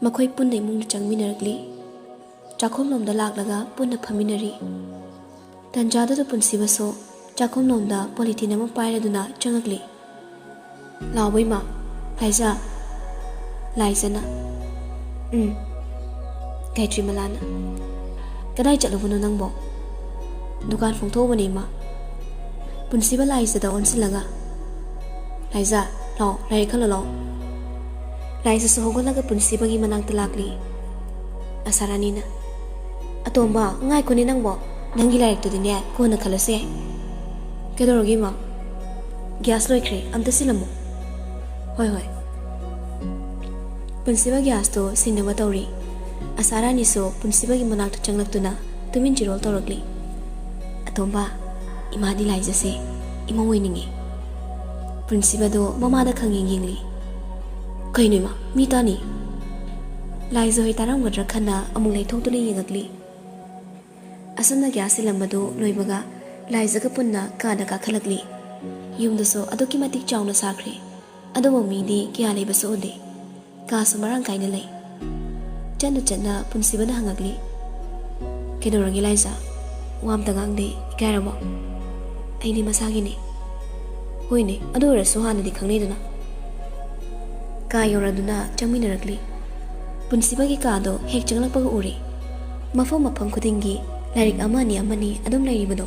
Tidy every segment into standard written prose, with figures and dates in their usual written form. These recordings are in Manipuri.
ꯃꯈꯣꯏ ꯄꯨꯟꯅ ꯏꯃꯨꯡꯗ ꯆꯪꯃꯤꯟꯅꯔꯛꯂꯤ꯫ ꯆꯥꯛꯈꯨꯝꯂꯣꯝꯗ ꯂꯥꯛꯂꯒ ꯄꯨꯟꯅ ꯐꯝꯃꯤꯟꯅꯔꯤ꯫ ꯇꯟꯖꯥꯗꯨꯗ ꯄꯨꯟꯁꯤꯕꯁꯨ ꯆꯥꯛꯈꯨꯝꯂꯣꯝꯗ ꯄꯣꯂꯤꯊꯤꯟ ꯑꯃ ꯄꯥꯏꯔꯗꯨꯅ ꯆꯪꯉꯛꯂꯤ꯫ ꯂꯥꯎꯕ ꯏꯃꯥ, ꯂꯥꯏꯖꯥ, ꯂꯥꯏꯖꯅ, ꯒꯥꯌꯇ꯭ꯔꯤꯃꯂꯥꯅ, ꯀꯗꯥꯏ ꯆꯠꯂꯨꯕꯅꯣ ꯅꯪꯕꯣ? ꯗꯨꯀꯥꯟ ꯐꯣꯡꯊꯣꯛꯎꯕꯅꯤ ꯏꯃꯥ꯫ ꯄꯨꯟꯁꯤꯕ ꯂꯥꯏꯖꯗ ꯑꯣꯟꯁꯤꯜꯂꯒ, ꯂꯥꯏꯖꯥ, ꯂꯥꯎ, ꯂꯥꯏꯔꯤꯛ ꯈꯜꯂꯣ ꯂꯥꯎ꯫ ꯂꯥꯏꯖꯁꯨ ꯍꯧꯒꯠꯂꯒ ꯄꯨꯟꯁꯤꯕꯒꯤ ꯃꯅꯥꯛꯇ ꯂꯥꯛꯂꯤ꯫ ꯑꯁꯥꯔꯥꯅꯤꯅ, ꯑꯇꯣꯝꯕ, ꯉꯥꯏꯈꯣꯅꯦ ꯅꯪꯕꯣ, ꯅꯪꯒꯤ ꯂꯥꯏꯔꯤꯛꯇꯨꯗꯤꯅꯦ ꯀꯣꯟꯅ ꯈꯜꯂꯁꯨ ꯌꯥꯏ꯫ ꯀꯩꯗꯧꯔꯒꯦ ꯏꯃꯥ? ꯒ꯭ꯌꯥꯁ ꯂꯣꯏꯈ꯭ꯔꯦ, ꯑꯝꯇ ꯁꯤꯜꯂꯝꯃꯨ꯫ ꯍꯣꯏ ꯍꯣꯏ꯫ ꯄꯨꯟꯁꯤꯕ ꯒ꯭ꯌꯥꯁꯇꯣ ꯁꯤꯟꯅꯕ ꯇꯧꯔꯤ꯫ ꯑꯁꯥꯔꯥꯅꯤꯁꯨ ꯄꯨꯟꯁꯤꯕꯒꯤ ꯃꯅꯥꯛꯇ ꯆꯪꯂꯛꯇꯨꯅ ꯇꯨꯃꯤꯟ ꯆꯤꯔꯣꯜ ꯇꯧꯔꯛꯂꯤ꯫ ꯑꯇꯣꯝꯕ, ꯏꯃꯥꯗꯤ ꯂꯥꯏꯖꯁꯦ ꯏꯃꯧ ꯑꯣꯏꯅꯤꯡꯉꯤ꯫ ꯄꯨꯟꯁꯤꯕꯗꯣ ꯃꯃꯥꯗ ꯈꯪꯌꯦꯡ ꯌꯦꯡꯂꯤ꯫ ꯀꯩꯅꯣ ꯏꯃꯥ, ꯃꯤ ꯇꯥꯅꯤ꯫ ꯂꯥꯏꯖ ꯍꯣꯏ ꯇꯥꯔꯝꯒꯗ꯭ꯔꯥ ꯈꯟꯅ ꯑꯃꯨꯛ ꯂꯩꯊꯣꯛꯇꯨꯅ ꯌꯦꯡꯉꯛꯂꯤ꯫ ꯑꯁꯨꯝꯅ ꯒ꯭ꯌꯥꯁ ꯁꯤꯜꯂꯝꯕꯗꯨ ꯂꯣꯏꯕꯒ ꯂꯥꯏꯖꯒ ꯄꯨꯟꯅ ꯀꯥꯗ ꯀꯥꯈꯠꯂꯛꯂꯤ꯫ ꯌꯨꯝꯗꯨꯁꯨ ꯑꯗꯨꯛꯀꯤ ꯃꯇꯤꯛ ꯆꯥꯎꯅ ꯁꯥꯈ꯭ꯔꯦ, ꯑꯗꯨꯕꯨ ꯃꯤꯗꯤ ꯀꯌꯥ ꯂꯩꯕꯁꯨ ꯎꯗꯦ꯫ ꯀꯥꯁꯨ ꯃꯔꯥꯡ ꯀꯥꯏꯅ ꯂꯩ꯫ ꯆꯠꯅ ꯆꯠꯅ ꯄꯨꯟꯁꯤꯕꯅ ꯍꯪꯉꯛꯂꯤ꯫ ꯀꯩꯗꯧꯔꯒꯦ ꯂꯥꯏꯖꯥ? ꯋꯥ ꯑꯝꯇ ꯉꯥꯡꯗꯦ, ꯏꯀꯥꯏꯔꯕꯣ? ꯑꯩꯗꯤ ꯃꯁꯥꯒꯤꯅꯦ꯫ ꯍꯣꯏꯅꯦ, ꯑꯗꯨ ꯑꯣꯏꯔꯁꯨ ꯍꯥꯟꯅꯗꯤ ꯈꯪꯅꯩꯗꯅ꯫ ꯀꯥ ꯌꯧꯔꯗꯨꯅ ꯆꯪꯃꯤꯟꯅꯔꯛꯂꯤ꯫ ꯄꯨꯟꯁꯤꯕꯒꯤ ꯀꯥꯗꯣ ꯍꯦꯛ ꯆꯪꯂꯛꯄꯒ ꯎꯔꯦ꯫ ꯃꯐꯝ ꯈꯨꯗꯤꯡꯒꯤ ꯂꯥꯏꯔꯤꯛ ꯑꯃꯅꯤ ꯑꯗꯨꯝ ꯂꯩꯔꯤꯕꯗꯣ,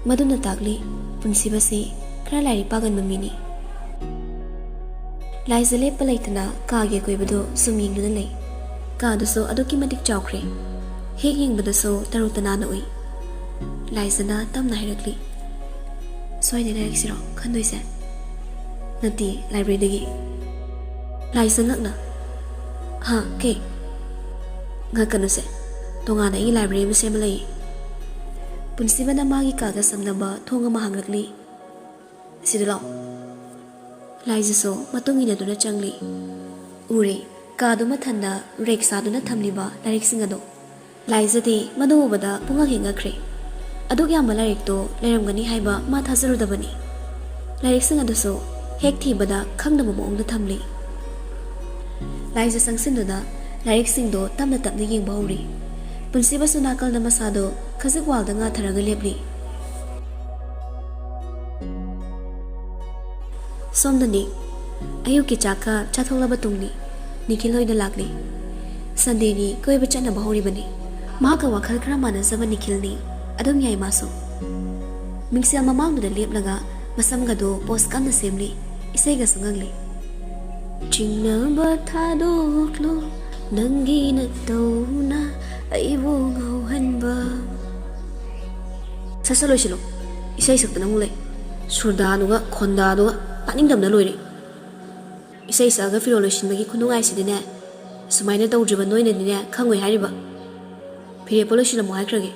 ꯃꯗꯨꯅ ꯇꯥꯛꯂꯤ ꯄꯨꯟꯁꯤꯕꯁꯤ ꯈꯔ ꯂꯥꯏꯔꯤꯛ ꯄꯥꯒꯟꯕ ꯃꯤꯅꯤ꯫ ꯂꯥꯏꯖ ꯂꯦꯞꯄ ꯂꯩꯇꯅ ꯀꯥꯒꯤ ꯑꯀꯣꯏꯕꯗꯣ ꯁꯨꯝ ꯌꯦꯡꯗꯨꯅ ꯂꯩ꯫ ꯀꯥꯗꯨꯁꯨ ꯑꯗꯨꯛꯀꯤ ꯃꯇꯤꯛ ꯆꯥꯎꯈ꯭ꯔꯦ꯫ ꯍꯦꯛ ꯌꯦꯡꯕꯗꯁꯨ ꯇꯔꯨ ꯇꯅꯥꯟꯅ ꯎꯏ꯫ ꯂꯥꯏꯖꯅ ꯇꯞꯅ ꯍꯥꯏꯔꯛꯂꯤ꯫ ꯁ꯭ꯋꯥꯏꯗꯩ ꯂꯥꯏꯔꯤꯛꯁꯤꯔꯣ ꯈꯟꯗꯣꯏꯁꯦ? ꯅꯠꯇꯦ, ꯂꯥꯏꯕ꯭ꯔꯦꯔꯤꯗꯒꯤ꯫ ꯂꯥꯏꯖ ꯉꯛꯅ, ꯀꯩ? ꯉꯛꯀꯅꯨꯁꯦ, ꯇꯣꯉꯥꯟꯅ ꯑꯩꯒꯤ ꯂꯥꯏꯕ꯭ꯔꯦꯔꯤ ꯑꯃ ꯁꯦꯝꯕ ꯂꯩꯌꯦ꯫ ꯄꯨꯟꯁꯤꯕꯅ ꯃꯥꯒꯤ ꯀꯥꯒ ꯁꯝꯅꯕ ꯊꯣꯡ ꯑꯃ ꯍꯥꯡꯂꯛꯂꯤ꯫ ꯁꯤꯗ ꯂꯥꯎ꯫ ꯂꯥꯏꯖꯁꯨ ꯃꯇꯨꯡ ꯏꯟꯅꯗꯨꯅ ꯆꯪꯂꯤ꯫ ꯎꯔꯦ, ꯀꯥꯗꯨꯃ ꯊꯟꯅ ꯔꯦꯛ ꯁꯥꯗꯨꯅ ꯊꯝꯂꯤꯕ ꯂꯥꯏꯔꯤꯛꯁꯤꯡ ꯑꯗꯣ꯫ ꯂꯥꯏꯖꯗꯤ ꯃꯗꯨ ꯎꯕꯗ ꯄꯨꯡꯉꯛ ꯍꯦꯛ ꯉꯛꯈ꯭ꯔꯦ꯫ ꯑꯗꯨꯛ ꯌꯥꯝꯕ ꯂꯥꯏꯔꯤꯛꯇꯣ ꯂꯩꯔꯝꯒꯅꯤ ꯍꯥꯏꯕ ꯃꯥ ꯊꯥꯖꯔꯨꯗꯕꯅꯤ꯫ ꯂꯥꯏꯔꯤꯛꯁꯤꯡ ꯑꯗꯨꯁꯨ ꯍꯦꯛ ꯊꯤꯕꯗ ꯈꯪꯗꯕ ꯃꯑꯣꯡꯗ ꯊꯝꯂꯤ꯫ ꯂꯥꯏꯖ ꯆꯪꯁꯤꯟꯗꯨꯅ ꯂꯥꯏꯔꯤꯛꯁꯤꯡꯗꯣ ꯇꯞꯅ ꯇꯞꯅ ꯌꯦꯡꯕ ꯍꯧꯔꯤ꯫ ꯄꯨꯟꯁꯤꯕꯁꯨ ꯅꯥꯀꯜꯗ ꯃꯁꯥꯗꯣ ꯈꯖꯤꯛ ꯋꯥꯜꯗ ꯉꯥꯊꯔꯒ ꯂꯦꯞꯂꯤ꯫ ꯁꯣꯝꯗꯅꯤ, ꯑꯌꯨꯛꯀꯤ ꯆꯥꯛꯀ ꯆꯥꯊꯣꯛꯂꯕ ꯇꯨꯡꯅꯤ꯫ ꯅꯤꯈꯤꯜ ꯍꯣꯏꯗ ꯂꯥꯛꯂꯤ꯫ ꯁꯟꯗꯦꯅꯤ, ꯀꯣꯏꯕ ꯆꯠꯅꯕ ꯍꯧꯔꯤꯕꯅꯤ꯫ ꯃꯍꯥꯛꯀ ꯋꯥꯈꯜ ꯈꯔ ꯃꯥꯟꯅꯖꯕ ꯅꯤꯈꯤꯜꯅꯤ, ꯑꯗꯨꯝ ꯌꯥꯏ ꯃꯥꯁꯨ꯫ ꯃꯤꯡꯁꯦꯜ ꯃꯃꯥꯡꯗꯨꯗ ꯂꯦꯞꯂꯒ ꯃꯁꯝꯒꯗꯣ ꯄꯣꯁ ꯀꯟꯅ ꯁꯦꯝꯂꯤ, ꯏꯁꯩꯒꯁꯨ ꯉꯪꯂꯤ꯫ ꯆꯤꯡꯅꯕ ꯊꯥꯗꯣꯛꯂꯣ ꯅꯪꯒꯤ ꯅꯇꯧꯅ ꯑꯩꯕꯨ ꯉꯥꯎꯍꯟꯕ꯫ ꯁꯠ ꯂꯣꯏꯁꯤꯜꯂꯣ, ꯏꯁꯩ ꯁꯛꯇꯅ ꯑꯃꯨꯛ ꯂꯩ꯫ ꯁꯨꯔꯗꯥꯗꯨꯒ ꯈꯣꯟꯗꯥꯗꯨꯒ ꯇꯥꯅꯤꯡꯗꯕꯅ ꯂꯣꯏꯔꯦ꯫ ꯏꯁꯩ ꯁꯛꯑꯒ ꯐꯤꯔꯣꯜ ꯂꯣꯏꯁꯤꯟꯕꯒꯤ ꯈꯨꯅꯨꯡꯉꯥꯏꯁꯤꯗꯤꯅꯦ, ꯁꯨꯃꯥꯏꯅ ꯇꯧꯗ꯭ꯔꯤꯕ ꯅꯣꯏꯅꯗꯤꯅꯦ ꯈꯪꯉꯣꯏ ꯍꯥꯏꯔꯤꯕ꯫ ꯐꯤꯔꯦꯞꯄ ꯂꯣꯏꯁꯤꯜꯂꯝꯃꯣ ꯍꯥꯏꯈ꯭ꯔꯒꯦ꯫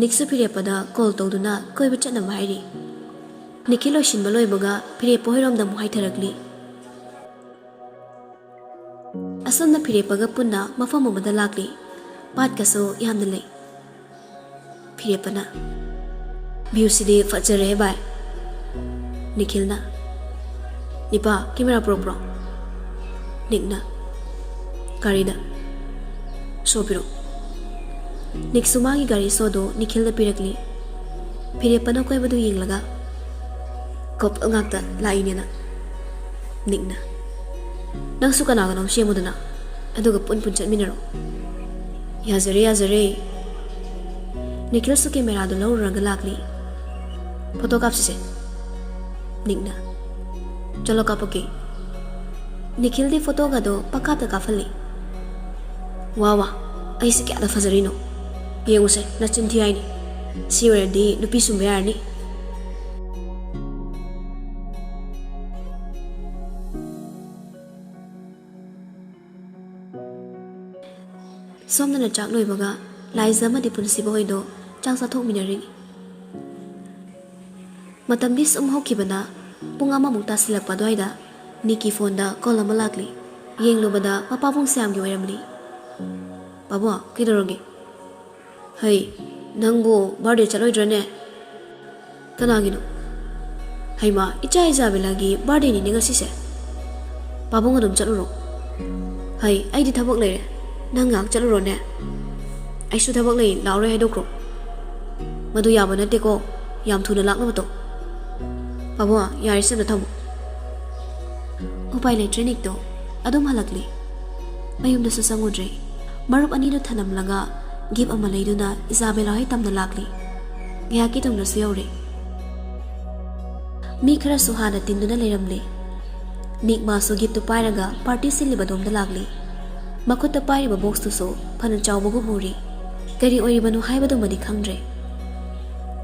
ꯅꯤꯛꯁꯨ ꯐꯤꯔꯦꯞꯄꯗ ꯀꯣꯜ ꯇꯧꯗꯨꯅ ꯀꯣꯏꯕ ꯆꯠꯅꯕ ꯍꯥꯏꯔꯤ꯫ ꯅꯤꯈꯤꯜ ꯂꯣꯏꯁꯤꯟꯕ ꯂꯣꯏꯕꯒ ꯐꯤꯔꯦꯞꯄ ꯍꯣꯏꯔꯣꯝꯗ ꯑꯃꯨꯛ ꯍꯥꯏꯊꯔꯛꯂꯤ꯫ ꯑꯁꯣꯝꯅ ꯐꯤꯔꯦꯞꯄꯒ ꯄꯨꯟꯅ ꯃꯐꯝ ꯑꯃꯗ ꯂꯥꯛꯂꯤ꯫ ꯄꯥꯠꯀꯁꯨ ꯌꯥꯝꯅ ꯂꯩ꯫ ꯐꯤꯔꯦꯞꯄꯅ, ꯚ꯭ꯌꯨꯁꯤꯗꯤ ꯐꯖꯔꯦꯍꯦ ꯚꯥꯏ꯫ ꯅꯤꯈꯤꯜꯅ, ꯅꯤꯄꯥ, ꯀꯦꯃꯦꯔꯥ ꯄꯨꯔꯛꯄ꯭ꯔꯣ? ꯅꯤꯛꯅ, ꯒꯥꯔꯤꯗ ꯁꯣ ꯄꯤꯔꯛꯎ꯫ ꯅꯤꯛꯁꯨ ꯃꯥꯒꯤ ꯒꯥꯔꯤ ꯁꯣꯗꯣ ꯅꯤꯈꯤꯜꯗ ꯄꯤꯔꯛꯂꯤ꯫ ꯐꯤꯔꯦꯞꯄꯅ ꯀꯣꯏꯕꯗꯨ ꯌꯦꯡꯂꯒ, ꯀꯣꯄꯜ ꯉꯥꯛꯇ ꯂꯥꯛꯏꯅꯦꯅ꯫ ꯅꯤꯛꯅ, ꯅꯪꯁꯨ ꯀꯅꯥꯒꯅꯣ ꯁꯦꯝꯃꯨꯗꯅ, ꯑꯗꯨꯒ ꯄꯨꯟ ꯆꯠꯃꯤꯟꯅꯔꯣ꯫ ꯌꯥꯖꯔꯦ꯫ ꯅꯤꯈꯤꯜꯁꯨ ꯀꯦꯃꯦꯔꯥꯗꯨ ꯂꯧꯔꯨꯔꯒ ꯂꯥꯛꯂꯤ꯫ ꯐꯣꯇꯣ ꯀꯥꯞꯁꯤꯁꯦ꯫ ꯅꯤꯛꯅ, ꯆꯠꯂꯣ ꯀꯥꯞꯄꯛꯀꯦ꯫ ꯅꯤꯈꯤꯜꯗꯤ ꯐꯣꯇꯣꯒꯗꯣ ꯄꯪꯀꯥꯞꯇ ꯀꯥꯞꯍꯜꯂꯤ꯫ ꯋꯥ, ꯑꯩꯁꯦ ꯀꯌꯥꯗ ꯐꯖꯔꯤꯅꯣ? ꯌꯦꯡꯉꯨꯁꯦ, ꯅꯆꯤꯟ ꯊꯤ ꯍꯥꯏꯅꯤ꯫ ꯁꯤ ꯑꯣꯏꯔꯗꯤ ꯅꯨꯄꯤ ꯁꯨꯝꯕ ꯌꯥꯔꯅꯤ꯫ ꯁꯣꯝꯗꯅ ꯆꯥꯛ ꯂꯣꯏꯕꯒ ꯂꯥꯏꯖ ꯑꯃꯗꯤ ꯄꯨꯟꯁꯤꯕ ꯍꯣꯏꯗꯣ ꯆꯥꯛ ꯆꯥꯊꯣꯛꯃꯤꯟꯅꯔꯤ꯫ ꯃꯇꯝꯗꯤ ꯁꯨꯝ ꯍꯧꯈꯤꯕꯅ ꯄꯨꯡ ꯑꯃꯃꯨꯛ ꯇꯥꯁꯤꯜꯂꯛꯄ ꯑꯗꯨꯋꯥꯏꯗ ꯅꯤꯛꯀꯤ ꯐꯣꯟꯗ ꯀꯣꯜ ꯑꯃ ꯂꯥꯛꯂꯤ꯫ ꯌꯦꯡꯂꯨꯕꯗ ꯃꯄꯥꯕꯨꯡ ꯁ꯭ꯌꯥꯝꯒꯤ ꯑꯣꯏꯔꯝꯂꯤ꯫ ꯄꯥꯕꯨꯡ, ꯀꯩꯗꯧꯔꯒꯦ? ꯍꯩ, ꯅꯪꯕꯨ ꯕꯥꯔꯗꯦ ꯆꯠꯂꯣꯏꯗ꯭ꯔꯅꯦ? ꯀꯅꯥꯒꯤꯅꯣ? ꯍꯩꯃꯥ, ꯏꯆꯥ ꯏꯖꯥꯕꯦꯂꯥꯒꯤ ꯕꯥꯔꯗꯦꯅꯤꯅꯦ ꯉꯁꯤꯁꯦ꯫ ꯄꯥꯕꯨꯡ ꯑꯗꯨꯝ ꯆꯠꯂꯨꯔꯣ꯫ Hay ꯑꯩꯗꯤ ꯊꯕꯛ ꯂꯩꯔꯦ ꯅꯪ ꯉꯥꯛ ꯆꯠꯂꯨꯔꯣꯅꯦ ꯑꯩꯁꯨ ꯊꯕꯛ ꯂꯩ ꯂꯥꯎꯔꯦ ꯍꯥꯏꯗꯣꯛꯈ꯭ꯔꯣ ꯃꯗꯨ ꯌꯥꯕ ꯅꯠꯇꯦꯀꯣ ꯌꯥꯝ ꯊꯨꯅ ꯂꯥꯛꯅꯕ ꯇꯧ ꯄꯥꯕꯨꯡ ꯌꯥꯔꯦ ꯁꯤꯗ ꯊꯝꯃꯨ ꯎꯄꯥꯏ ꯂꯩꯇ꯭ꯔꯦ ꯅꯤꯛꯇꯣ ꯑꯗꯨꯝ ꯍꯜꯂꯛꯂꯤ ꯃꯌꯨꯝꯗꯁꯨ ꯆꯪꯉꯨꯗ꯭ꯔꯦ ꯃꯔꯨꯞ ꯑꯅꯤꯗꯨ ꯊꯅꯝꯂꯒ ꯒꯤꯞ ꯑꯃ ꯂꯩꯗꯨꯅ 이자벨라 ꯍꯣꯏ ꯇꯝꯅ ꯂꯥꯛꯂꯤ ꯉꯥꯏꯍꯥꯛꯀꯤ ꯇꯨꯡꯗꯁꯨ ꯌꯧꯔꯦ ꯃꯤ ꯈꯔꯁꯨ ꯍꯥꯟꯅ ꯇꯤꯟꯗꯨꯅ ꯂꯩꯔꯝꯂꯦ ꯅꯤꯛ ꯃꯥꯁꯨ ꯒꯤꯞꯇꯨ ꯄꯥꯏꯔꯒ ꯄꯥꯔꯇꯤ ꯁꯤꯜꯂꯤꯕꯗꯣꯝꯗ ꯂꯥꯛꯂꯤ ꯃꯈꯨꯠꯇ ꯄꯥꯏꯔꯤꯕ ꯕꯣꯛꯁꯇꯨꯁꯨ ꯐꯅ ꯆꯥꯎꯕꯒꯨꯝ ꯎꯔꯤ ꯀꯔꯤ ꯑꯣꯏꯔꯤꯕꯅꯣ ꯍꯥꯏꯕꯗꯨꯃꯗꯤ ꯈꯪꯗ꯭ꯔꯦ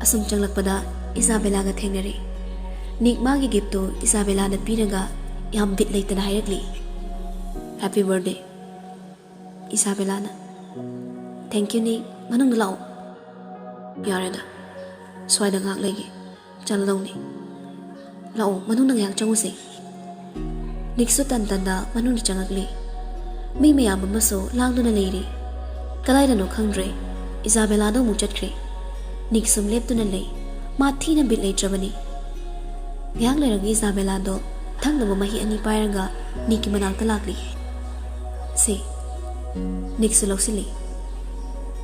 ꯑꯁꯨꯝ ꯆꯪꯂꯛꯄꯗ 이자벨라ꯒ ꯊꯦꯡꯅꯔꯦ ꯅꯤꯛ ꯃꯥꯒꯤ ꯒꯤꯞꯇꯨ 이자벨라ꯗ ꯄꯤꯔꯒ ꯌꯥꯝ ꯕꯤꯠ ꯂꯩꯇꯅ ꯍꯥꯏꯔꯛꯂꯤ ꯍꯦꯄꯤ ꯕꯔꯊꯗꯦ 이자벨라ꯅ ꯊꯦꯡꯛ ꯌꯨ ꯅꯤꯛ ꯃꯅꯨꯡꯗ ꯂꯥꯛꯑꯣ ꯌꯥꯔꯦꯗ ꯁ꯭ꯋꯥꯏꯗ ꯉꯥꯛ ꯂꯩꯒꯦ ꯆꯠꯂꯗꯧꯅꯤ ꯂꯥꯛꯑꯣ ꯃꯅꯨꯡꯗ ꯉꯥꯏꯍꯥꯛ ꯆꯪꯉꯨꯁꯦ ꯅꯤꯛꯁꯨ ꯇꯟꯇꯟꯗ ꯃꯅꯨꯡꯗ ꯆꯪꯉꯛꯂꯤ ꯃꯤ ꯃꯌꯥꯝ ꯑꯃꯁꯨ ꯂꯥꯡꯗꯨꯅ ꯂꯩꯔꯤ ꯀꯗꯥꯏꯗꯅꯣ ꯈꯪꯗ꯭ꯔꯦ 이자벨라ꯗꯣ ꯑꯃꯨꯛ ꯆꯠꯈ꯭ꯔꯦ ꯅꯤꯛ ꯁꯨꯝ ꯂꯦꯞꯇꯨꯅ ꯂꯩ ꯃꯥ ꯊꯤꯅ ꯕꯤꯠ ꯂꯩꯇ꯭ꯔꯕꯅꯤ ꯉꯥꯏꯍꯥꯛ ꯂꯩꯔꯒ 이자벨라ꯗꯣ ꯊꯛꯅꯕ ꯃꯍꯤ ꯑꯅꯤ ꯄꯥꯏꯔꯒ ꯅꯤꯛꯀꯤ ꯃꯅꯥꯛꯇ ꯂꯥꯛꯂꯤ ꯁꯤ ꯅꯤꯛꯁꯨ ꯂꯧꯁꯤꯜꯂꯤ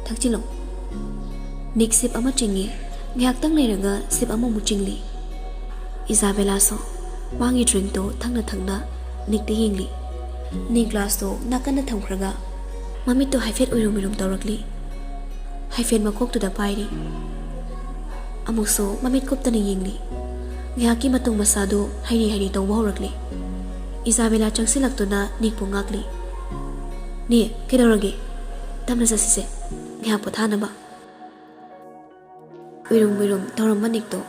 ꯊꯛꯆꯤꯜꯂꯣ ꯅꯤꯛ ꯁꯤꯞ ꯑꯃ ꯆꯤꯡꯉꯤ ꯉꯥꯏꯍꯥꯛꯇꯪ ꯂꯩꯔꯒ ꯁꯤꯞ ꯑꯃꯃꯨꯛ ꯆꯤꯡꯂꯤ 이자벨라ꯁꯨ ꯃꯥꯒꯤ ꯗ꯭ꯔꯤꯡꯛꯇꯣ ꯊꯛꯅ ꯊꯛꯅ ꯅꯤꯛꯇ ꯌꯦꯡꯂꯤ ꯅꯤꯛ ꯒ꯭ꯂꯥꯁꯇꯣ ꯅꯥꯀꯟꯗ ꯊꯝꯈ꯭ꯔꯒ ꯃꯃꯤꯠꯇꯣ ꯍꯥꯏꯐꯦꯠ ꯎꯏꯔꯨꯝ ꯎꯏꯔꯨꯝ ꯇꯧꯔꯛꯂꯤ ꯍꯥꯏꯐꯦꯠ ꯃꯀꯣꯛꯇꯨꯗ ꯄꯥꯏꯔꯤ ꯑꯃꯨꯛꯁꯨ ꯃꯃꯤꯠ ꯀꯨꯞꯇꯅ ꯌꯦꯡꯂꯤ ꯉꯥꯏꯍꯥꯛꯀꯤ ꯃꯇꯨꯡ ꯃꯁꯥꯗꯨ ꯍꯩꯔꯤ ꯍꯩꯔꯤ ꯇꯧꯕ ꯍꯧꯔꯛꯂꯤ 이자벨라 ꯆꯪꯁꯤꯜꯂꯛꯇꯨꯅ ꯅꯤꯛꯄꯨ ꯉꯥꯛꯂꯤ ꯅꯤ ꯀꯩꯗꯧꯔꯒꯦ ꯇꯞꯅ ꯆꯠꯁꯤꯁꯦ ꯉꯥꯏꯍꯥꯛ ꯄꯣꯊꯥꯅꯕ ꯎꯏꯔꯨꯝ ꯎꯏꯔꯨꯝ ꯇꯧꯔꯝꯕ ꯅꯤꯛꯇꯣ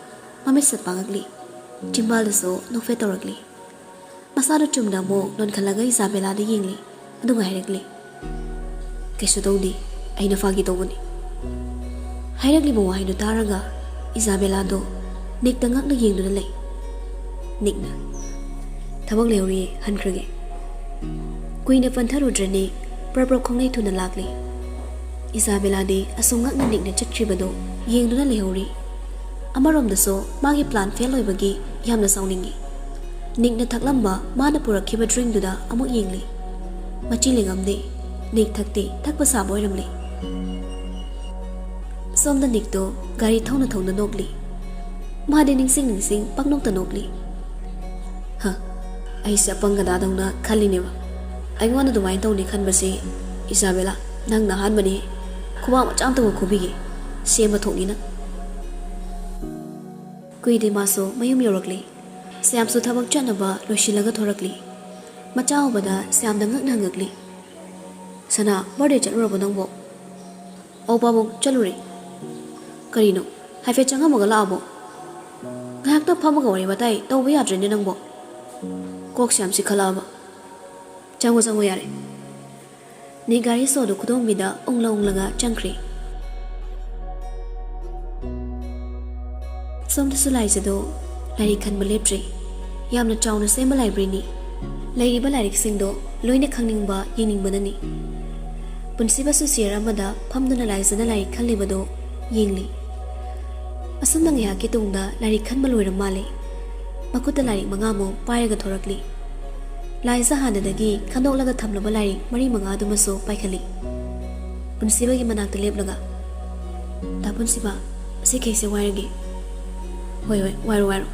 ꯃꯃꯤꯠ ꯁꯠ ꯄꯥꯡꯉꯛꯂꯤ ꯆꯤꯝꯕꯥꯜꯗꯁꯨ ꯅꯣꯛꯐꯦꯠ ꯇꯧꯔꯛꯂꯤ ꯃꯁꯥꯗꯨ ꯆꯨꯝꯅ ꯑꯃꯨꯛ ꯅꯣꯟꯈꯠꯂꯒ 이자벨라ꯗ ꯌꯦꯡꯂꯤ ꯑꯗꯨꯒ ꯍꯥꯏꯔꯛꯂꯤ ꯀꯩꯁꯨ ꯇꯧꯗꯦ ꯑꯩꯅ ꯐꯥꯒꯤ ꯇꯧꯕꯅꯤ ꯍꯥꯏꯔꯛꯂꯤꯕ ꯋꯥꯍꯩꯗꯨ ꯇꯥꯔꯒ 이자벨라ꯗꯣ ꯅꯤꯛꯇ ꯉꯛꯅ ꯌꯦꯡꯗꯨꯅ ꯂꯩ ꯅꯤꯛꯅ ꯊꯕꯛ ꯂꯩꯍꯧꯔꯤꯌꯦ ꯍꯟꯈ꯭ꯔꯒꯦ ꯀꯨꯏꯅ ꯄꯟꯊꯔꯨꯗ꯭ꯔꯦ ꯅꯤꯛ ꯄ꯭ꯔꯞ ꯈꯣꯡꯂꯩ ꯊꯨꯅ ꯂꯥꯛꯂꯤ 이자벨라ꯗꯤ ꯑꯁꯨꯝ ꯉꯛꯅ ꯅꯤꯛꯅ ꯆꯠꯈ꯭ꯔꯤꯕꯗꯣ ꯌꯦꯡꯗꯨꯅ ꯂꯩꯍꯧꯔꯤ ꯑꯃꯔꯣꯝꯗꯁꯨ ꯃꯥꯒꯤ ꯄ꯭ꯂꯥꯟ ꯐꯦꯜ ꯑꯣꯏꯕꯒꯤ ꯌꯥꯝꯅ ꯁꯥꯎꯅꯤꯡꯉꯤ ꯅꯤꯛꯅ ꯊꯛꯂꯝꯕ ꯃꯥꯅ ꯄꯨꯔꯛꯈꯤꯕ ꯗ꯭ꯔꯤꯡꯛꯗꯨꯗ ꯑꯃꯨꯛ ꯌꯦꯡꯂꯤ ꯃꯆꯤ ꯂꯦꯡꯉꯝꯗꯦ ꯅꯤꯛ ꯊꯛꯇꯦ ꯊꯛꯄ ꯁꯥꯕ ꯑꯣꯏꯔꯝꯂꯤ ꯁꯣꯝꯗ ꯅꯤꯛꯇꯣ ꯒꯥꯔꯤ ꯊꯧꯅ ꯊꯧꯅ ꯅꯣꯛꯂꯤ ꯃꯥꯗꯤ ꯅꯤꯡꯁꯤꯡ ꯄꯪꯅꯣꯛꯇ ꯅꯣꯛꯂꯤ ꯑꯩꯁꯦ ꯑꯄꯪꯒꯗꯥꯗꯧꯅ ꯈꯜꯂꯤꯅꯦꯕ ꯑꯩꯉꯣꯟꯗ ꯑꯗꯨꯃꯥꯏꯅ ꯇꯧꯅꯤ ꯈꯟꯕꯁꯤ 이자벨라 ꯅꯪꯅ ꯑꯍꯥꯟꯕꯅꯤ ꯈꯨꯕꯥꯛ ꯃꯆꯥ ꯑꯃꯇꯪ ꯈꯨꯕꯤꯒꯦ ꯁꯦꯝꯕ ꯊꯣꯛꯅꯤꯅ ꯀꯨꯏꯗꯦ ꯃꯥꯁꯨ ꯃꯌꯨꯝ ꯌꯧꯔꯛꯂꯤ ꯁ꯭ꯌꯥꯝꯁꯨ ꯊꯕꯛ ꯆꯠꯅꯕ ꯂꯣꯏꯁꯤꯜꯂꯒ ꯊꯣꯔꯛꯂꯤ ꯃꯆꯥ ꯎꯕꯗ ꯁ꯭ꯌꯥꯝꯗ ꯉꯛꯅ ꯍꯪꯉꯛꯂꯤ ꯁꯅꯥ ꯕꯔꯊꯗꯦ ꯆꯠꯂꯨꯔꯕꯣ ꯅꯪꯕꯣ ꯑꯧ ꯄꯥꯕꯨꯡ ꯆꯠꯂꯨꯔꯦ ꯀꯔꯤꯅꯣ ꯍꯥꯏꯐꯦꯠ ꯆꯪꯉꯝꯃꯒ ꯂꯥꯛꯑꯕꯣ ꯉꯥꯏꯍꯥꯛꯇ ꯐꯝꯃꯒ ꯋꯥꯔꯤ ꯋꯥꯇꯥꯏ ꯇꯧꯕ ꯌꯥꯗ꯭ꯔꯦꯅꯦ ꯅꯪꯕꯣ ꯀꯣꯛꯁꯦ ꯌꯥꯝ ꯆꯤꯛꯈꯠꯂꯛꯑꯕ ꯆꯪꯉꯣ ꯌꯥꯔꯦ ꯅꯤꯛ ꯒꯥꯔꯤ ꯁꯣꯗꯨ ꯈꯨꯗꯣꯡꯕꯤꯗ ꯎꯪꯂꯒ ꯆꯪꯈ꯭ꯔꯦ ꯁꯣꯝꯗꯁꯨ ꯂꯥꯏꯖꯗꯣ ꯂꯥꯏꯔꯤꯛ ꯈꯟꯕ ꯂꯦꯞꯇ꯭ꯔꯤ ꯌꯥꯝꯅ ꯆꯥꯎꯅ ꯁꯦꯝꯕ ꯂꯥꯏꯕ꯭ꯔꯦꯔꯤꯅꯤ ꯂꯩꯔꯤꯕ ꯂꯥꯏꯔꯤꯛꯁꯤꯡꯗꯣ ꯂꯣꯏꯅ ꯈꯪꯅꯤꯡꯕ ꯌꯦꯡꯅꯤꯡꯕꯅꯅꯤ ꯄꯨꯟꯁꯤꯕꯁꯨ ꯆꯤꯌꯔ ꯑꯃꯗ ꯐꯝꯗꯨꯅ ꯂꯥꯏꯖꯅ ꯂꯥꯏꯔꯤꯛ ꯈꯜꯂꯤꯕꯗꯣ ꯌꯦꯡꯂꯤ ꯑꯁꯨꯝꯅ ꯉꯥꯏꯍꯥꯛꯀꯤ ꯇꯨꯡꯗ ꯂꯥꯏꯔꯤꯛ ꯈꯟꯕ ꯂꯣꯏꯔ ꯃꯥꯜꯂꯦ ꯃꯈꯨꯠꯇ ꯂꯥꯏꯔꯤꯛ 5ꯃꯨꯛ ꯄꯥꯏꯔꯒ ꯊꯣꯔꯛꯂꯤ ꯂꯥꯏꯖ ꯍꯥꯟꯅꯗꯒꯤ ꯈꯟꯗꯣꯛꯂꯒ ꯊꯝꯂꯕ ꯂꯥꯏꯔꯤꯛ 4-5 ꯑꯗꯨꯃꯁꯨ ꯄꯥꯏꯈꯠꯂꯤ ꯄꯨꯟꯁꯤꯕꯒꯤ ꯃꯅꯥꯛꯇ ꯂꯦꯞꯂꯒ ꯇꯥ ꯄꯨꯟꯁꯤꯕ ꯑꯁꯤ ꯀꯩꯁꯦ ꯋꯥꯏꯔꯒꯦ ꯍꯣꯏ ꯋꯥꯏꯔꯣ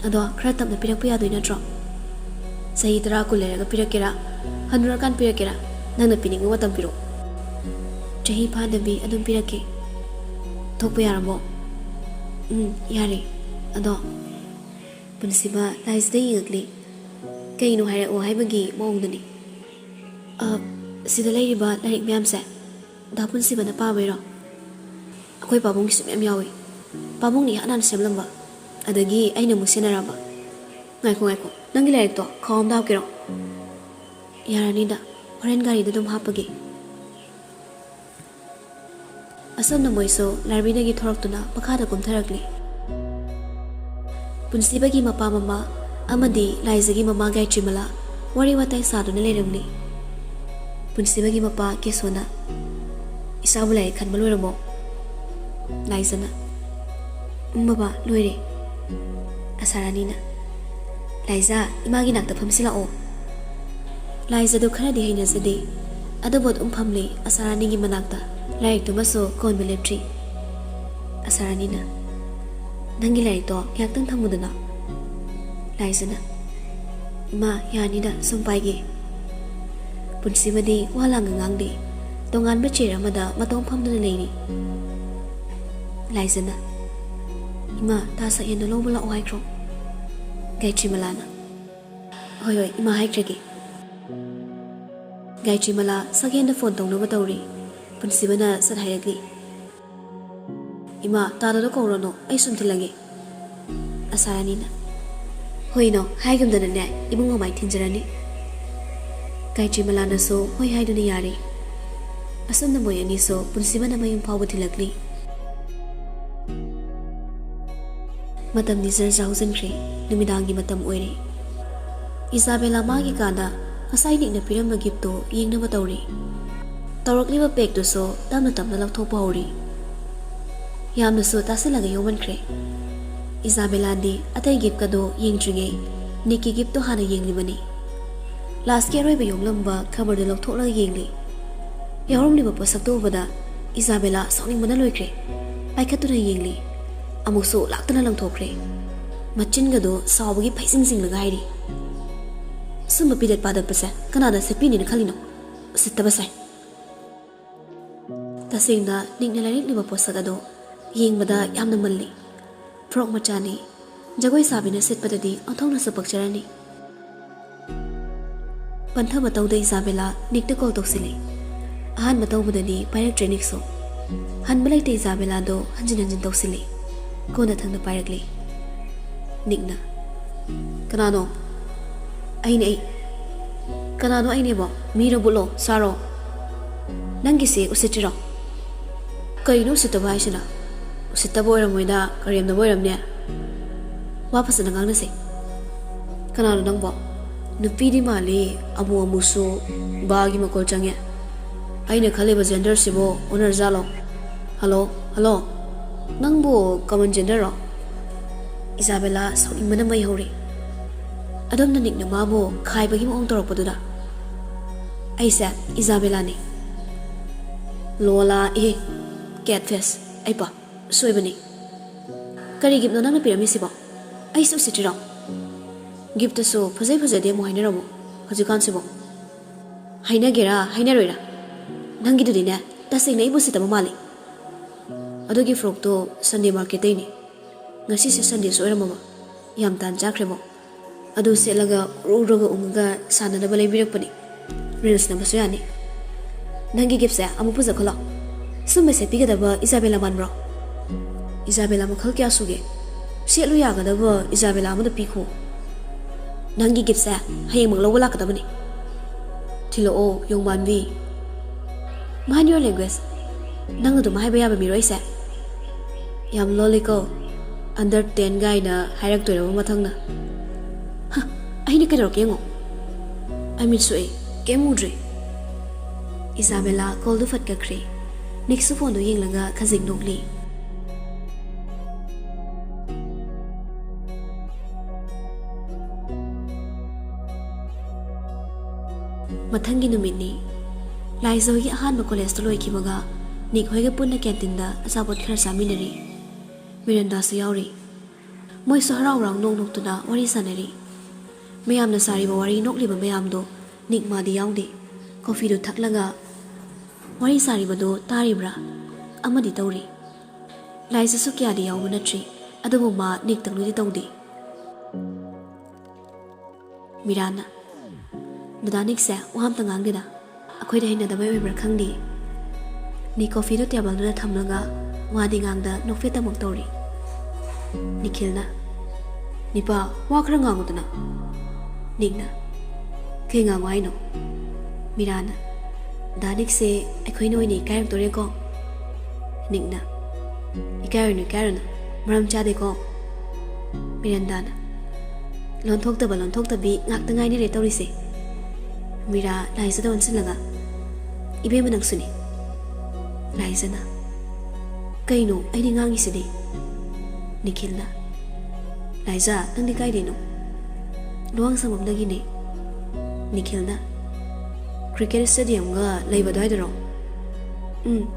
ꯑꯗꯣ ꯈꯔ ꯇꯞꯅ ꯄꯤꯔꯛꯄ ꯌꯥꯗꯣꯏ ꯅꯠꯇ꯭ꯔꯣ ꯆꯍꯤ 10-10 ꯂꯩꯔꯒ ꯄꯤꯔꯛꯀꯦꯔꯥ ꯍꯟꯅꯨꯔꯀꯥꯟ ꯄꯤꯔꯛꯀꯦꯔꯥ ꯅꯪꯅ ꯄꯤꯅꯤꯡꯕ ꯃꯇꯝ ꯄꯤꯔꯛꯑꯣ ꯆꯍꯤ ꯐꯥꯗꯕꯤ ꯑꯗꯨꯝ ꯄꯤꯔꯛꯀꯦ ꯊꯣꯛꯄ ꯌꯥꯔꯕꯣ ꯌꯥꯔꯦ ꯑꯗꯣ ꯄꯨꯟꯁꯤꯕ ꯂꯥꯏꯖꯗ ꯌꯦꯡꯉꯛꯂꯤ ꯀꯩꯅꯣ ꯍꯥꯏꯔꯛꯑꯣ ꯍꯥꯏꯕꯒꯤ ꯃꯑꯣꯡꯗꯅꯤ ꯁꯤꯗ ꯂꯩꯔꯤꯕ ꯂꯥꯏꯔꯤꯛ ꯃꯌꯥꯝꯁꯦ ꯗꯥ ꯄꯨꯟꯁꯤꯕꯅ ꯄꯥꯕꯩꯔꯣ ꯑꯩꯈꯣꯏ ꯄꯥꯕꯨꯡꯒꯤꯁꯨ ꯃꯌꯥꯝ ꯌꯥꯎꯏ ꯄꯥꯕꯨꯡꯅ ꯏꯍꯥꯟ ꯍꯥꯟꯅ ꯁꯦꯝꯂꯝꯕ ꯑꯗꯒꯤ ꯑꯩꯅ ꯑꯃꯨꯛ ꯁꯦꯟꯅꯔꯕ ꯉꯥꯏꯈꯣ ꯅꯪꯒꯤ ꯂꯥꯏꯔꯤꯛꯇꯣ ꯈꯥꯎ ꯑꯝꯗ ꯍꯥꯞꯀꯦꯔꯣ ꯌꯥꯔꯅꯤꯗ ꯍꯣꯔꯦꯟ ꯒꯥꯔꯤꯗ ꯑꯗꯨꯝ ꯍꯥꯞꯄꯒꯦ ꯑꯁꯣꯝꯅ ꯃꯣꯏꯁꯨ ꯂꯥꯏꯕ꯭ꯔꯦꯔꯤꯗꯒꯤ ꯊꯣꯔꯛꯇꯨꯅ ꯃꯈꯥꯗ ꯀꯨꯝꯊꯔꯛꯂꯤ ꯄꯨꯟꯁꯤꯕꯒꯤ ꯃꯄꯥ ꯃꯃꯥ ꯑꯃꯗꯤ ꯂꯥꯏꯖꯒꯤ ꯃꯃꯥ ꯒꯥꯏꯇ꯭ꯔꯤꯃꯂꯥ ꯋꯥꯔꯤ ꯋꯥꯇꯥꯏ ꯁꯥꯗꯨꯅ ꯂꯩꯔꯝꯂꯤ ꯄꯨꯟꯁꯤꯕꯒꯤ ꯃꯄꯥ ꯀꯦꯁꯣꯅ ꯏꯆꯥꯕꯨ ꯂꯥꯏꯔꯤꯛ ꯈꯟꯕ ꯂꯣꯏꯔꯕꯣ ꯂꯥꯏꯖꯅ ꯕꯕꯥ ꯂꯣꯏꯔꯦ ꯑꯁꯥꯔꯥꯅꯤꯅ ꯂꯥꯏꯖꯥ ꯏꯃꯥꯒꯤ ꯅꯥꯛꯇ ꯐꯝꯁꯤꯜꯂꯛꯑꯣ ꯂꯥꯏꯖꯗꯨ ꯈꯔꯗꯤ ꯍꯩꯅꯖꯗꯦ ꯑꯗꯨꯕꯨ ꯑꯗꯨꯝ ꯐꯝꯂꯤ ꯑꯁꯥꯔꯥꯅꯤꯒꯤ ꯃꯅꯥꯛꯇ ꯂꯥꯏꯔꯤꯛꯇꯨꯃꯁꯨ ꯀꯣꯟꯕ ꯂꯦꯞꯇ꯭ꯔꯤ ꯑꯁꯥꯔꯥꯅꯤꯅ ꯅꯪꯒꯤ ꯂꯥꯏꯔꯤꯛꯇꯣ ꯉꯥꯏꯍꯥꯛꯇꯪ ꯊꯝꯃꯨꯗꯅ ꯂꯥꯏꯖꯅ ꯏꯃꯥ ꯌꯥꯅꯤꯗ ꯁꯨꯝ ꯄꯥꯏꯒꯦ ꯄꯨꯟꯁꯤꯃꯗꯤ ꯋꯥ ꯂꯥꯡꯒ ꯉꯥꯡꯗꯦ ꯇꯣꯉꯥꯟꯕ ꯆꯦꯌꯔ ꯑꯃꯗ ꯃꯇꯣꯝ ꯐꯝꯗꯨꯅ ꯂꯩꯔꯤ ꯂꯥꯏꯖꯅ 이마 다 사이엔도 로블라 오하이크로 가이트리말라나 ꯍꯣꯏ ꯍꯣꯏ 이마 하이크레기 가이트리말라 사겐다 폰 ꯇꯧꯅꯕ ꯇꯧꯔꯤ ꯄꯨꯟꯁꯤꯕꯅ ꯁꯠ ꯍꯥꯏꯔꯛꯂꯤ 이마 따라도 ꯀꯧꯔꯅꯣ ꯑꯩ ꯁꯨꯝ ꯊꯤꯜꯂꯒꯦ ꯑꯁꯥꯔꯥꯅꯤꯅ ꯍꯣꯏꯅꯣ ꯍꯥꯏꯒꯨꯝꯗꯅꯅꯦ ꯏꯕꯨꯡ ꯃꯃꯥꯏ ꯊꯤꯟꯖꯔꯅꯤ 가이트리말라ꯅꯁꯨ ꯍꯣꯏ ꯍꯥꯏꯗꯨꯅ ꯌꯥꯔꯤ ꯑꯁꯨꯝꯅ ꯃꯣꯏ ꯑꯅꯤꯁꯨ ꯄꯨꯟꯁꯤꯕꯅ ꯃꯌꯨꯝ ꯐꯥꯎꯕ ꯊꯤꯜꯂꯛꯂꯤ ꯃꯇꯝꯗꯤ ꯖꯔꯖꯥ ꯍꯧꯖꯤꯟꯈ꯭ꯔꯦ ꯅꯨꯃꯤꯗꯥꯡꯒꯤ ꯃꯇꯝ ꯑꯣꯏꯔꯦ 이자벨라 마ꯒꯤ ꯀꯥꯗ ꯉꯁꯥꯏ ꯅꯤꯛꯅ ꯄꯤꯔꯝꯕ ꯒꯤꯐꯇꯣ ꯌꯦꯡꯅꯕ ꯇꯧꯔꯤ ꯇꯧꯔꯛꯂꯤꯕ ꯄꯦꯛꯇꯨꯁꯨ ꯇꯞꯅ ꯇꯞꯅ ꯂꯧꯊꯣꯛꯄ ꯍꯧꯔꯤ ꯌꯥꯝꯅꯁꯨ ꯇꯥꯁꯤꯜꯂꯒ ꯌꯣꯝꯃꯟꯈ꯭ꯔꯦ 이자벨라ꯗꯤ ꯑꯇꯩ ꯒꯤꯐꯀꯗꯣ ꯌꯦꯡꯗ꯭ꯔꯤꯉꯩ ꯅꯤꯛꯀꯤ ꯒꯤꯐꯇꯣ ꯍꯥꯟꯅ ꯌꯦꯡꯂꯤꯕꯅꯤ ꯂꯥꯁꯀꯤ ꯑꯔꯣꯏꯕ ꯌꯣꯝꯂꯝꯕ ꯈꯕꯔꯗꯨ ꯂꯧꯊꯣꯛꯂꯒ ꯌꯦꯡꯂꯤ ꯌꯥꯎꯔꯝꯂꯤꯕ ꯄꯣꯠꯁꯛꯇꯨ ꯎꯕꯗ 이자벨라 ꯁꯥꯎꯅꯤꯡꯕꯅ ꯂꯣꯏꯈ꯭ꯔꯦ ꯄꯥꯏꯈꯠꯇꯨꯅ ꯌꯦꯡꯂꯤ ꯑꯃꯨꯛꯁꯨ ꯂꯥꯛꯇꯅ ꯂꯪꯊꯣꯛꯈ꯭ꯔꯦ ꯃꯆꯤꯟꯒꯗꯣ ꯁꯥꯎꯕꯒꯤ ꯐꯩꯁꯤꯡꯁꯤꯡꯂꯒ ꯍꯥꯏꯔꯤ ꯁꯨꯝꯕ ꯄꯤꯔꯠ ꯄꯥꯗꯠꯄꯁꯦ ꯀꯅꯥꯅ ꯁꯦꯠꯄꯤꯅꯤꯅ ꯈꯜꯂꯤꯅꯣ ꯎꯁꯤꯠꯇꯕꯁꯦ ꯇꯁꯦꯡꯅ ꯅꯤꯛꯅ ꯂꯩꯔꯛꯂꯤꯕ ꯄꯣꯠꯁꯛ ꯑꯗꯣ ꯌꯦꯡꯕꯗ ꯌꯥꯝꯅ ꯃꯜꯂꯤ ꯐ꯭ꯔꯣꯛ ꯃꯆꯥꯅꯤ ꯖꯒꯣꯏ ꯁꯥꯕꯤꯅ ꯁꯦꯠꯄꯗꯗꯤ ꯑꯣꯟꯊꯣꯛꯅꯁꯨ ꯄꯛꯆꯔꯅꯤ ꯄꯟꯊꯕ ꯇꯧꯗ 이자벨라 ꯅꯤꯛꯇ ꯀꯣꯜ ꯇꯧꯁꯤꯜꯂꯤ ꯑꯍꯥꯟꯕ ꯇꯧꯕꯗꯗꯤ ꯄꯥꯏꯔꯛꯇ꯭ꯔꯦ ꯅꯤꯛꯁꯨ ꯍꯟꯕ ꯂꯩꯇ 이자벨라ꯗꯣ ꯍꯟꯖꯤꯟ ꯍꯟꯖꯤꯟ ꯇꯧꯁꯤꯜꯂꯤ ꯀꯣꯟꯅ ꯊꯪꯅ ꯄꯥꯏꯔꯛꯂꯤ ꯅꯤꯛꯅ ꯀꯅꯥꯅꯣ ꯑꯩꯅꯦ ꯀꯅꯥꯅꯣ ꯑꯩꯅꯦꯕꯣ ꯃꯤꯔꯣ ꯕꯨꯠꯂꯣ ꯁꯥꯔꯣ ꯅꯪꯒꯤꯁꯦ ꯎꯁꯤꯠꯇ꯭ꯔꯤꯔꯣ ꯀꯩꯅꯣ ꯎꯁꯤꯠꯇꯕ ꯍꯥꯏꯁꯤꯅ ꯎꯁꯤꯠꯇꯕ ꯑꯣꯏꯔꯝꯃꯣꯏꯗ ꯀꯔꯦꯝꯅꯕ ꯑꯣꯏꯔꯝꯅꯦ ꯋꯥ ꯐꯖꯅ ꯉꯥꯡꯅꯁꯦ ꯀꯅꯥꯅꯣ ꯅꯪꯕꯣ ꯅꯨꯄꯤꯗꯤ ꯃꯥꯜꯂꯤ ꯑꯃꯨꯛ ꯑꯃꯨꯛꯁꯨ ꯕꯥꯒꯤ ꯃꯀꯣꯜ ꯆꯪꯉꯦ ꯑꯩꯅ ꯈꯜꯂꯤꯕ ꯖꯦꯟꯗꯔꯁꯤꯕꯨ ꯑꯣꯅꯔꯖꯥꯠꯂꯣ ꯍꯜꯂꯣ ꯍꯜꯂꯣ ꯅꯪꯕꯨ ꯀꯃꯟ ꯖꯦꯟꯗꯔꯔꯣ 이자벨라 ꯁꯥꯎꯅꯤꯡꯕꯅ ꯃꯩ ꯍꯧꯔꯤ ꯑꯗꯣꯝꯅ ꯅꯤꯛꯅ ꯃꯥꯕꯨ ꯈꯥꯏꯕꯒꯤ ꯃꯑꯣꯡ ꯇꯧꯔꯛꯄꯗꯨꯗ ꯑꯩꯁꯦ 이자벨라ꯅꯤ ꯂꯣꯂꯥ ꯑꯦ ꯀꯦꯠ ꯐꯦꯁ ꯑꯩ ꯄꯥ ꯁꯣꯏꯕꯅꯤ ꯀꯔꯤ ꯒꯤꯐꯅꯣ ꯅꯪꯅ ꯄꯤꯔꯝꯃꯤꯁꯤꯕꯣ ꯑꯩꯁꯨ ꯎꯁꯤꯠꯇ꯭ꯔꯤꯔꯣ ꯒꯤꯐꯇꯁꯨ ꯐꯖꯩ ꯐꯖꯗꯦ ꯑꯃꯨꯛ ꯍꯥꯏꯅꯔꯝꯃꯣ ꯍꯧꯖꯤꯛꯀꯥꯟꯁꯤꯕꯣ ꯍꯥꯏꯅꯒꯦꯔꯥ ꯍꯥꯏꯅꯔꯣꯏꯔꯥ ꯅꯪꯒꯤꯗꯨꯗꯤꯅꯦ ꯇꯁꯦꯡꯅ ꯑꯩꯕꯨ ꯎꯁꯤꯠꯇꯕ ꯃꯥꯜꯂꯤ ꯑꯗꯨꯒꯤ ꯐ꯭ꯔꯣꯛꯇꯣ ꯁꯟꯗꯦ ꯃꯥꯔꯀꯦꯠꯇꯩꯅꯤ ꯉꯁꯤꯁꯦ ꯁꯟꯗꯦꯁꯨ ꯑꯣꯏꯔꯝꯃꯕ ꯌꯥꯝ ꯇꯥꯟ ꯆꯥꯈ꯭ꯔꯦꯕꯣ ꯑꯗꯨ ꯁꯦꯠꯂꯒ ꯎꯔꯨꯔꯒ ꯎꯡꯉꯒ ꯁꯥꯟꯅꯅꯕ ꯂꯩꯕꯤꯔꯛꯄꯅꯤ ꯔꯤꯜꯁ ꯅꯝꯕꯁꯨ ꯌꯥꯅꯤ ꯅꯪꯒꯤ ꯒꯤꯐꯁꯦ ꯑꯃꯨꯛ ꯄꯨꯖꯈꯠꯂꯣ ꯁꯨꯝꯕ ꯁꯦꯠꯄꯤꯒꯗꯕ 이자벨라 ꯃꯥꯟꯕ꯭ꯔꯣ 이자벨라 ꯃꯈꯜ ꯀꯌꯥ ꯁꯨꯒꯦ ꯁꯦꯠꯂꯨ ꯌꯥꯒꯗꯕ 이자벨라 ꯑꯃꯗ ꯄꯤꯈꯣ ꯅꯪꯒꯤ ꯒꯤꯐꯁꯦ ꯍꯌꯦꯡꯃꯛ ꯂꯧꯕ ꯂꯥꯛꯀꯗꯕꯅꯤ ꯊꯤꯜꯂꯛꯑꯣ ꯌꯣꯡꯃꯥꯟꯕꯤ ꯃꯥꯏꯟ ꯌꯣꯔ ꯂꯦꯡꯒ꯭ꯋꯦꯖ ꯅꯪ ꯑꯗꯨꯝ ꯍꯥꯏꯕ ꯌꯥꯕ ꯃꯤꯔꯣ ꯑꯩꯁꯦ ꯌꯥꯝ ꯂꯣꯜꯂꯤꯀꯣ ꯑꯟꯗꯔ 10 ꯒꯥꯏꯅ ꯍꯥꯏꯔꯛꯇꯣꯏꯔꯕ ꯃꯊꯪꯅ ꯑꯩꯅ ꯀꯩꯗꯧꯔꯛꯀꯦ ꯌꯦꯡꯉꯣ ꯑꯩ ꯃꯤꯠ ꯁꯣꯛꯏ ꯀꯩꯝ ꯎꯗ꯭ꯔꯤ 이자벨라 ꯀꯣꯜꯗꯨ ꯐꯠꯀꯈ꯭ꯔꯦ ꯅꯤꯛꯁꯨ ꯐꯣꯟꯗꯨ ꯌꯦꯡꯂꯒ ꯈꯖꯤꯛ ꯅꯣꯛꯂꯤ ꯃꯊꯪꯒꯤ ꯅꯨꯃꯤꯠꯅꯤ ꯂꯥꯏꯖ ꯍꯣꯏꯒꯤ ꯑꯍꯥꯟꯕ ꯀꯣꯂꯦꯖꯇ ꯂꯣꯏꯈꯤꯕꯒ ꯅꯤꯛ ꯍꯣꯏꯒ ꯄꯨꯟꯅ ꯀꯦꯟꯇꯤꯟꯗ ꯑꯆꯥꯄꯣꯠ ꯈꯔ ꯆꯥꯃꯤꯟꯅꯔꯤ ꯃꯤꯔꯟꯗꯥꯁꯨ ꯌꯥꯎꯔꯤ ꯃꯣꯏꯁꯨ ꯍꯔꯥꯎ ꯍꯔꯥꯎ ꯅꯣꯛ ꯅꯣꯛꯇꯨꯅ ꯋꯥꯔꯤ ꯁꯥꯟꯅꯔꯤ ꯃꯌꯥꯝꯅ ꯁꯥꯔꯤꯕ ꯋꯥꯔꯤ ꯅꯣꯛꯂꯤꯕ ꯃꯌꯥꯝꯗꯣ ꯅꯤꯛ ꯃꯥꯗꯤ ꯌꯥꯎꯗꯦ ꯀꯣꯐꯤꯗꯨ ꯊꯛꯂꯒ ꯋꯥꯔꯤ ꯁꯥꯔꯤꯕꯗꯣ ꯇꯥꯔꯤꯕ꯭ꯔꯥ ꯑꯃꯗꯤ ꯇꯧꯔꯤ ꯂꯥꯏꯖꯁꯨ ꯀꯌꯥꯗꯤ ꯌꯥꯎꯕ ꯅꯠꯇ꯭ꯔꯤ ꯑꯗꯨꯕꯨ ꯃꯥ ꯅꯤꯛ ꯇꯪꯅꯗꯤ ꯇꯧꯗꯦ ꯃꯤꯔꯥꯅ ꯗꯗꯥ ꯅꯤꯛꯁꯦ ꯋꯥ ꯑꯝꯇ ꯉꯥꯡꯗꯦꯗ ꯑꯩꯈꯣꯏꯗ ꯍꯩꯅꯗꯕꯩ ꯑꯣꯏꯕ꯭ꯔꯥ ꯈꯪꯗꯦ ꯅꯤꯛ ꯀꯣꯐꯤꯗꯨ ꯇꯦꯕꯜꯗꯨꯗ ꯊꯝꯂꯒ ꯋꯥꯗꯤ ꯉꯥꯡꯗ ꯅꯣꯛꯐꯦꯠꯇꯃꯛ ꯇꯧꯔꯤ ꯅꯤꯈꯤꯜꯅ ꯅꯤꯄꯥ ꯋꯥ ꯈꯔ ꯉꯥꯡꯉꯨꯗꯅ ꯅꯤꯛꯅ ꯀꯩ ꯉꯥꯡꯉꯣ ꯍꯥꯏꯅꯣ ꯃꯤꯔꯥꯅ ꯗꯥ ꯅꯤꯛꯁꯦ ꯑꯩꯈꯣꯏꯅ ꯑꯣꯏꯅ ꯏꯀꯥꯏꯔꯛꯇꯣꯔꯦꯀꯣ ꯅꯤꯛꯅ ꯏꯀꯥꯏꯔꯨꯅꯨ ꯏꯀꯥꯏꯔꯨꯅꯨ ꯃꯔꯝ ꯆꯥꯗꯦꯀꯣ ꯃꯤꯔꯟꯗꯥꯅ ꯂꯣꯟꯊꯣꯛꯇꯕ ꯂꯣꯟꯊꯣꯛꯇꯕꯤ ꯉꯥꯛꯇ ꯉꯥꯏꯅꯔꯦ ꯇꯧꯔꯤꯁꯦ ꯃꯤꯔꯥ ꯂꯥꯏꯖꯗ ꯑꯣꯟꯁꯤꯜꯂꯒ ꯏꯕꯦꯝꯃ ꯅꯪꯁꯨꯅꯤ ꯂꯥꯏꯖꯅ ꯀꯩꯅꯣ ꯑꯩꯗꯤ ꯉꯥꯡꯉꯤꯁꯤꯗꯤ ꯅꯤꯈꯤꯜꯅ ꯂꯥꯏꯖ ꯅꯪꯗꯤ ꯀꯥꯏꯗꯩꯅꯣ Luwang ꯁꯪꯕꯝꯗꯒꯤꯅꯦ ꯅꯤꯈꯤꯜꯅ cricket stadium ga leiba dai daro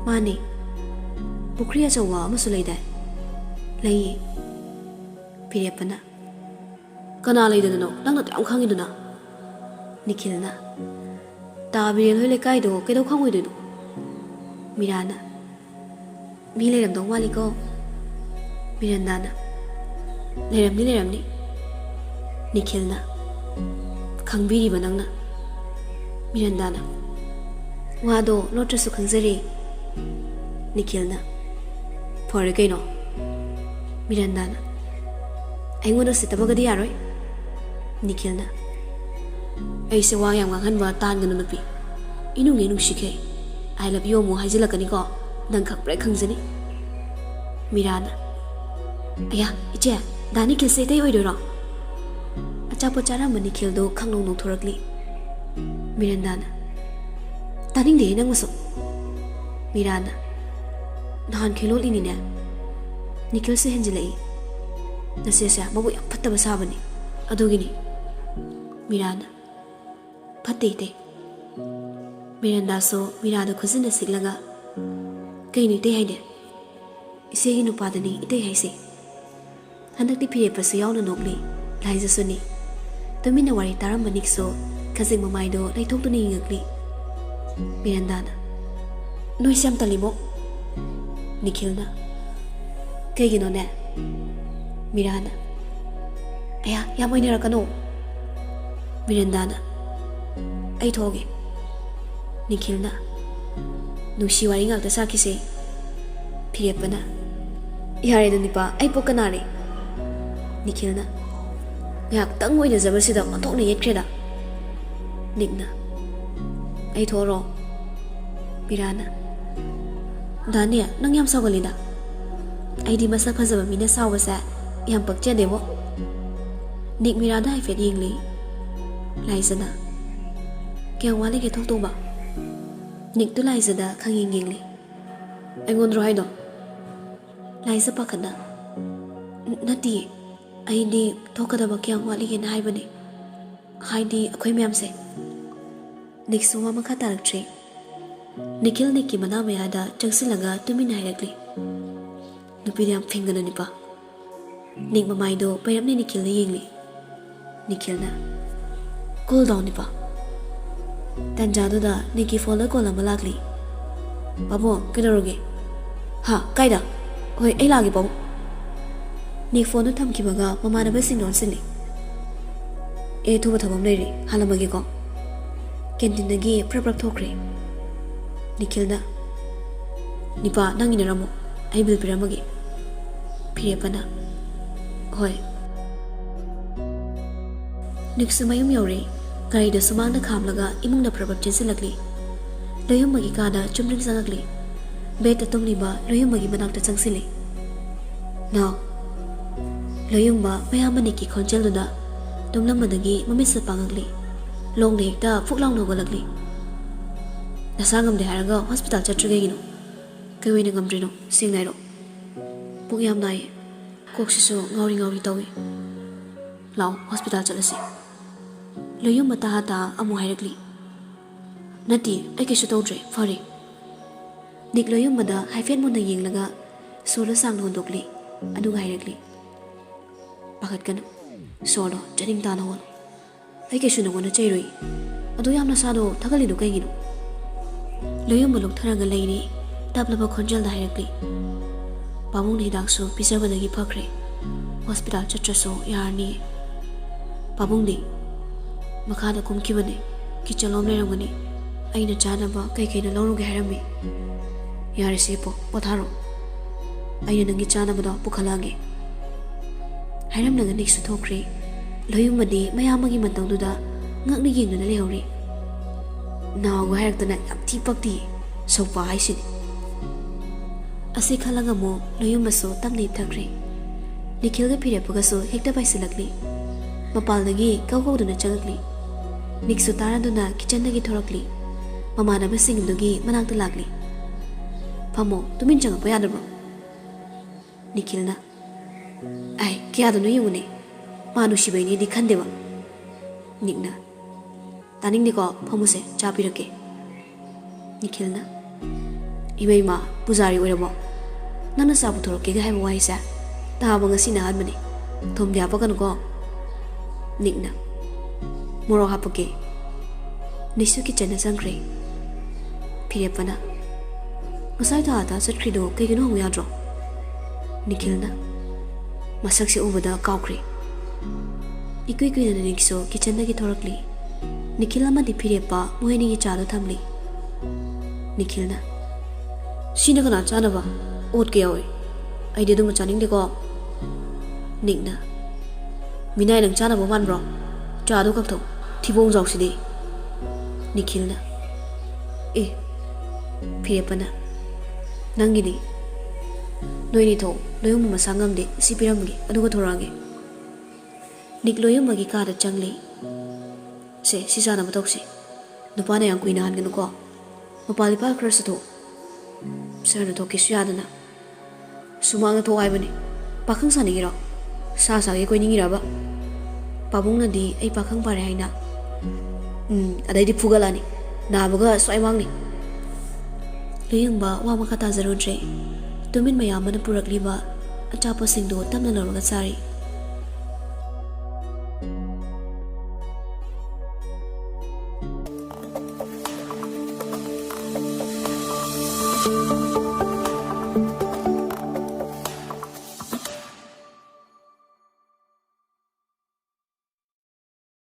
mani pukri achawa amasu leidai lei pirepana kana leidano nangna tam khangiduna Nikhilna tabirel hoi lekai do kedo khangoi do Mirana mi leiram dong wali ko Mirandana leiram ni Nikhilna khangbiri banangna Mirandana wado lotrasu khangzari Nikhilna phore kaino Mirandana aingoda sitabagadi yaroi Nikhilna aise wa yam ngang hanwa tan ganu nupi inu ne nu shike I love you mo hajilakani ko nang khak pre khangjani Mirana aya iche dani kilse dei oi do ro acha po chara mani khil do khanglong no thorakli Mirandana taning de nang maso Mirana nahan khilol ini ne Nikhil se henjilai nasesa mabu yam phatta basabani adugini Mirana phatte te Miranda so Mirada khuzina siglaga kaini te haide ise gi nupadani ite haise handakti phire pasu yauna nokli laija suni tamina wari taram manik so khazing mamai do laithok tu ni ngakli Miranda na noi sam talibo Nikhilna kaigino ne Mirana aya yamoi ne rakano Miranda na ai thoge Nikhilna nushi wari ngakta sakise phirepana yare do nipa ai pokanare Nikhilna ngak tang oina jabasida mathokne yetkreda Nikna ai thoro Mirana Dania nang yam sagalida ai di masa phajaba mina sawasa yam pakche debo Nik Mirada ai fet yingli laisana kyang wali ke thok to ba Nik tu laisada khanging yingli aingon ro haido laisa pakhana nati ai di thokada ba kyang wali ke nai bane haidi akhoi myam se Nik suwa makha taraktre Nikhil ne ki mana maya da changsilaga tumin hairakli nupidam phingana nipa Nik mamai do pairamne Nikhil ne yingli Nikhilna cool down nipa tanjadu da Nikki follow kola malakli babo kedaroge ha kaida hoi ai lagi babo Nik phone thamkibaga mamana ba singnon sili e thuba thabam leiri halamagi ko canteen dagi praprak thokre Nikhilna nipa nangina ramo ai bil piramagi phirepana hoi Niksumayum yore gari da sumangna khamlaga imungna prabab chensilakli loyummagi kada chumring sangakli beta tumliba loyummagi manakta changsili now loyumba mayamani ki khonjeluna tumlamadagi mamisa pangakli long lekta phuklang nogalakli nasangam de haraga hospital chatrugegino kawina ngamdrino singnairo pugyam nai koksiso ngauri tawi lao hospital chalasi Loyum mata hata amu hairakli nati ai kesu tawdre fari Nik loyum mada haifet mona yenglaga solo sang hondokli adu hairakli pakhat kan solo jaring ta nawon ai kesu no gona chairoi adu yamna sado thagali do kaigino loyum maluk tharaga leiri tablaba khonjal da hairakli pamung ni dakso pisabadagi phakre hospital chatraso yarni pamung ni makada kumkibane kichalom lerangani aina chanaba kai na lawruge harami yare sepo potharo aina nangi chanaba da pukhalage hairam naga niksu thokre loyumadi mayamagi mantangduda ngakni yengna lehori nawa hairatana yam thi pakti sopa haisini ase khalaga mo loyumaso tamni thakre Nikhilga phirepagaso hekta baisilakli mapaldagi kawkawduna changakli Niksu taraduna kitchendagi thorakli mamanaba singdugi manakta lagli phamo tumin changa payadabro Nikhilna ai kya dunu yune manu shibaini di khandeba Nikna तानिंगनिको फमुसे चा पिरके निखिलना इमा पुजारी ओइरबो नन्ना चा पुथोरके गा हाइबो वाइसा Tabo ngasi na hanbani thom dia pakan ko nikna moro hapake nisu ki chana sangre phire pana ngasai ta ta satkrido kaigino hu yadro nikhilna masak se ubada kaukre ikui kui na nikso kitchen da ki thorakli nikhila ma di phire pa mohini ki chalo thamli nikhilna sina kana chana ba ot ke oi ai de dum chaning de ko nikna minai nang chana bo man bro cha do kak tho thibong jaw si de nikhilna e phire pana nangi di noini tho loyum ma sangam de sipiram gi adu ko thorange nik loyum ma gi ka da changli se sisa na batok si nupa na yang kuina han gnu ko mapali pa kra sa tho sir na tho ki su yadana sumang na tho ai bani pakhang sa ni gi ro sa sa ge koi ni gi ra ba pabung na di ai pakhang pare haina adai di fugalani na baga swai mang ni leyang ba wa ma khata zaro tre tumin mayam mana purakli ba achapa singdo tamna lorga sari